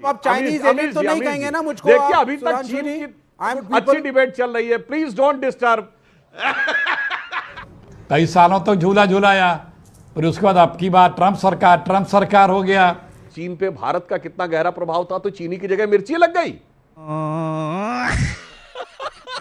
आप Chinese elite तो नहीं कहेंगे ना मुझको। देखिए अभी तक चीन की अच्छी डिबेट चल रही है, प्लीज डोंट डिस्टर्ब। कई सालों तक झूला झूलाया, फिर उसके बाद अब की बार ट्रंप सरकार हो गया। चीन पे भारत का कितना गहरा प्रभाव था, तो चीनी की जगह मिर्ची लग गई।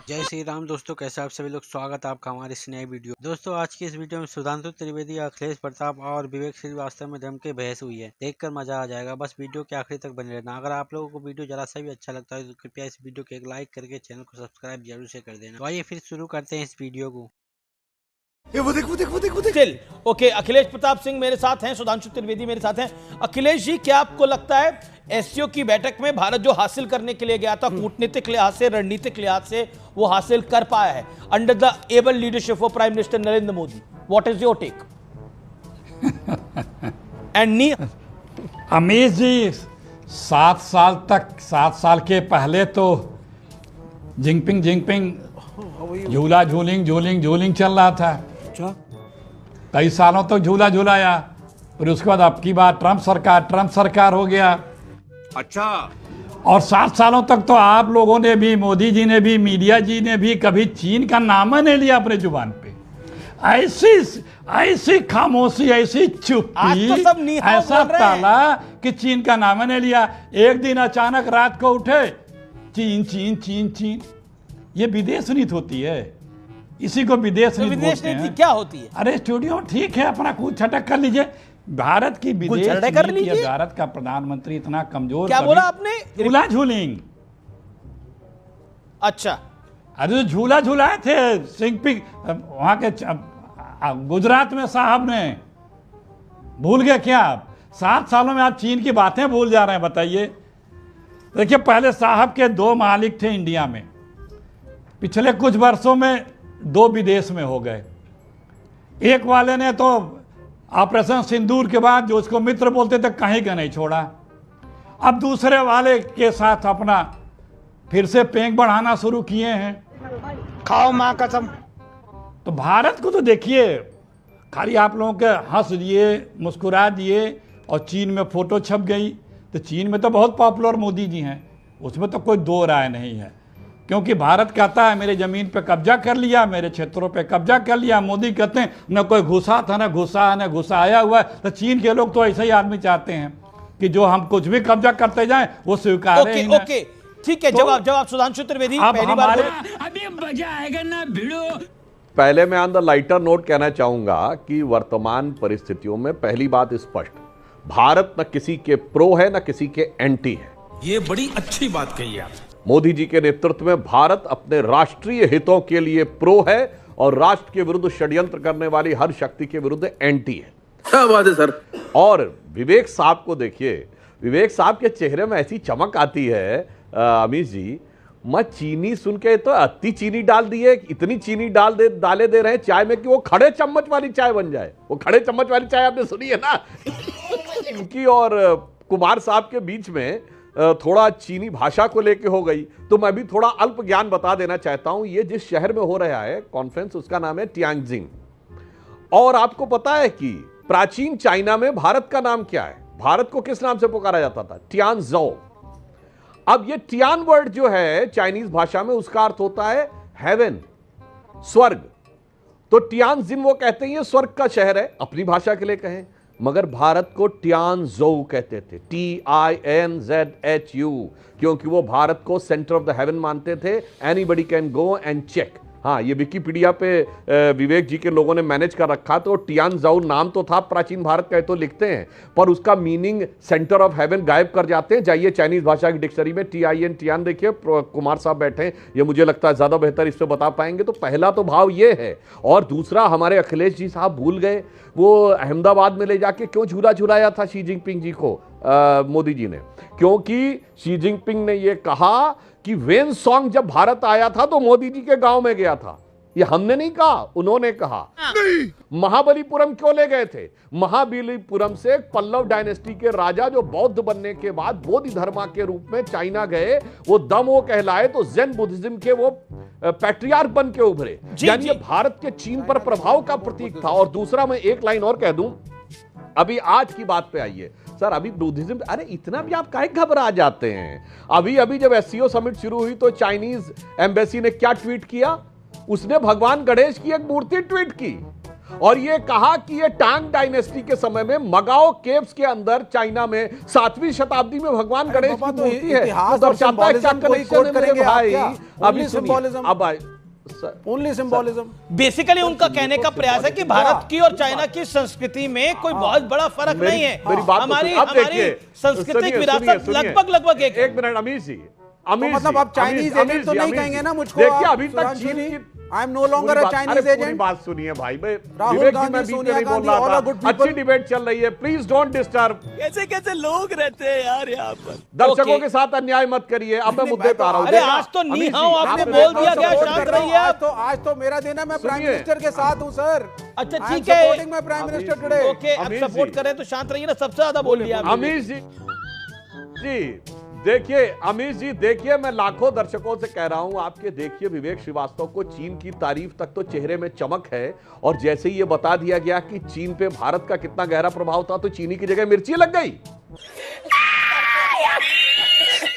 जय श्री राम दोस्तों, कैसे आप सभी लोग, स्वागत है आपका हमारे इस नए वीडियो। दोस्तों आज की इस वीडियो में सुधांशु त्रिवेदी, अखिलेश प्रताप और विवेक श्रीवास्तव में जम के बहस हुई है। देखकर मजा आ जाएगा, बस वीडियो के आखिरी तक बने रहना। अगर आप लोगों को वीडियो जरा सा भी अच्छा लगता है तो कृपया इस वीडियो को एक लाइक करके चैनल को सब्सक्राइब जरूर से कर देना। तो आइए फिर शुरू करते हैं इस वीडियो को। वो देख। ओके, अखिलेश प्रताप सिंह मेरे साथ हैं, सुधांशु त्रिवेदी मेरे साथ हैं। अखिलेश जी, क्या आपको लगता है एससीओ की बैठक में भारत जो हासिल करने के लिए गया था, कूटनीतिक लिहाज से, रणनीतिक लिहाज से, वो हासिल कर पाया है under the able leadership of prime minister Narendra Modi? What is your take? And नी अमीश जी, 7 साल के पहले तो जिनपिंग झूला झूलिंग चल रहा था। कई सालों तक झूला झूलाया, फिर उसके बाद अब की बार ट्रंप सरकार हो गया। अच्छा, और 7 सालों तक तो आप लोगों ने भी, मोदी जी ने भी, मीडिया जी ने भी कभी चीन का नाम नहीं लिया अपने जुबान पे। ऐसी खामोशी, ऐसी चुप्पी, तो सब ऐसा ताला कि चीन का नाम नहीं लिया। एक दिन अचानक रात को उठे, चीन। ये विदेश नीति होती है, इसी को विदेश नीति क्या होती है? अरे स्टूडियो ठीक है, अपना कूद छटक कर लीजिए। भारत की विदेश नीति, भारत का प्रधानमंत्री इतना कमजोर, क्या बोला आपने? झूला झूलिंग। अच्छा, अरे झूला झूलाए थे सिंगपिंग वहां के गुजरात में साहब ने, भूल गए क्या आप? 7 सालों में आप चीन की बातें भूल जा रहे हैं, बताइए। देखिए, पहले साहब के 2 मालिक थे इंडिया में, पिछले कुछ वर्षों में 2 विदेश में हो गए। एक वाले ने तो ऑपरेशन सिंदूर के बाद, जो उसको मित्र बोलते थे, कहीं का नहीं छोड़ा। अब दूसरे वाले के साथ अपना फिर से पेंच बढ़ाना शुरू किए हैं। खाओ मां कसम। तो भारत को तो देखिए, खाली आप लोगों के हंस दिए, मुस्कुरा दिए और चीन में फोटो छप गई। तो चीन में तो बहुत पॉपुलर मोदी जी हैं, उसमें तो कोई 2 राय नहीं है। क्योंकि भारत कहता है मेरे जमीन पे कब्जा कर लिया, मेरे क्षेत्रों पे कब्जा कर लिया। मोदी कहते हैं न कोई घुसा था, न घुसा आया हुआ है। तो चीन के लोग तो ऐसे ही आदमी चाहते हैं कि जो हम कुछ भी कब्जा करते जाएं वो स्वीकार है। ओके, ठीक है। जवाब सुधांशु त्रिवेदी, पहली बार अभी मजा आएगा ना भिड़ो। पहले मैं ऑन द लाइटर नोट कहना चाहूंगा कि वर्तमान परिस्थितियों में पहली बात स्पष्ट, भारत न किसी के प्रो है न किसी के एंटी है। ये बड़ी अच्छी बात कही आप। मोदी जी के नेतृत्व में भारत अपने राष्ट्रीय हितों के लिए प्रो है और राष्ट्र के विरुद्ध षड्यंत्र करने वाली हर शक्ति के विरुद्ध एंटी है। क्या बात है सर। और विवेक साहब को देखिए, विवेक साहब के चेहरे में ऐसी चमक आती है अमीश जी, मैं चीनी सुन के तो अति चीनी डाल दी है, इतनी चीनी डाले दे रहे हैं चाय में कि वो खड़े चम्मच वाली चाय बन जाए। वो खड़े चम्मच वाली चाय आपने सुनी है ना? इनकी और कुमार साहब के बीच में थोड़ा चीनी भाषा को लेके हो गई। तो मैं भी थोड़ा अल्प ज्ञान बता देना चाहता हूं। ये जिस शहर में हो रहा है कॉन्फ्रेंस, उसका नाम है टियांजिंग। और आपको पता है कि प्राचीन चाइना में भारत का नाम क्या है? भारत को किस नाम से पुकारा जाता था? टियानजो। अब ये टियान वर्ड जो है चाइनीज भाषा में, उसका अर्थ होता है हेवन, स्वर्ग। तो टियानजिन वो कहते हैं ये स्वर्ग का शहर है, अपनी भाषा के लिए कहें, मगर भारत को टियानजोउ कहते थे, TINZHU, क्योंकि वो भारत को सेंटर ऑफ द हेवन मानते थे। Anybody can go and check. हाँ, ये विकिपीडिया पे विवेक जी के लोगों ने मैनेज कर रखा। तो टियानजोउ नाम तो था प्राचीन भारत का, तो लिखते हैं, पर उसका मीनिंग सेंटर ऑफ हेवन गायब कर जाते हैं। जाइए चाइनीज भाषा की डिक्शनरी में TIN टियान देखिए, कुमार साहब बैठे हैं, ये मुझे लगता है ज्यादा बेहतर इस पे बता पाएंगे। तो पहला तो भाव ये है। और दूसरा, हमारे अखिलेश जी साहब भूल गए, वो अहमदाबाद में ले जाके क्यों झूला झूलाया था शी जिनपिंग जी को, मोदी जी ने? क्योंकि शी जिनपिंग ने यह कहा कि वेन सॉन्ग जब भारत आया था तो मोदी जी के गांव में गया था। ये हमने नहीं कहा, उन्होंने कहा। महाबलीपुरम क्यों ले गए थे? महाबलीपुरम से पल्लव डायनेस्टी के राजा जो बौद्ध बनने के बाद बोधि धर्मा के रूप में चाइना गए, वो दमो कहलाए, तो जैन बुद्धिज्म के वो पैट्रियार्क बन के उभरे। यानी भारत के चीन पर प्रभाव का प्रतीक था। और दूसरा, मैं एक लाइन और कह दूं, अभी आज की बात पे आइए। सर अभी बुद्धिज्म, अरे इतना भी आप काहे घबरा जाते हैं? अभी अभी जब एससीओ समिट शुरू हुई तो चाइनीज एम्बेसी ने क्या ट्वीट किया? उसने भगवान गणेश की एक मूर्ति ट्वीट की और ये कहा कि ये टांग डायनेस्टी के समय में मगाओ केव्स के अंदर चाइना में 7वीं शताब्दी में भगवान गणेश की मूर्ति है। इतिहास और सिंबोलिज्म को ही कोट करेंगे भाई। आप क्या? अभी सिंबोलिज्म, अब ओनली सिंबोलिज्म। बेसिकली उनका कहने का प्रयास है कि भारत की और चाइना की संस्कृति में कोई बहुत बड़ा फर्क नहीं है। मेरी बात हमारी अब देखिए, सांस्कृतिक विरासत लगभग एक मिनट अमीश जी, तो मतलब आप चाइनीज एजेंट तो नहीं कहेंगे ना मुझको? देखिए अभी तक चीन की I am no longer a Chinese agent. बात सुनिए भाई, मैं राहुल विवेक जी गांधी, मैं बीच में सोनिया नहीं बोल गांधी, रहा all था। are good people। अच्छी डिबेट चल रही है, प्लीज डोंट डिस्टर्ब। कैसे कैसे लोग रहते हैं यार यहाँ पर। दर्शकों के साथ अन्याय मत करिए। अब मैं मुद्दे पे आ रहा हूं। अरे आज तो नी हाउ आपने बोल दिया क्या? शांत रहिए आप। आज तो मेरा दिन है, मैं प्राइम मिनिस्टर के साथ हूं सर। अच्छा ठीक है, supporting my prime minister today. Okay अब सपोर्ट करें तो शांत रहिए ना, सबसे ज्यादा बोलिए आप। अमीश जी देखिए, अमीश जी देखिए, मैं लाखों दर्शकों से कह रहा हूं, आपके देखिए विवेक श्रीवास्तव को चीन की तारीफ तक तो चेहरे में चमक है और जैसे ही ये बता दिया गया कि चीन पे भारत का कितना गहरा प्रभाव था तो चीनी की जगह मिर्ची लग गई।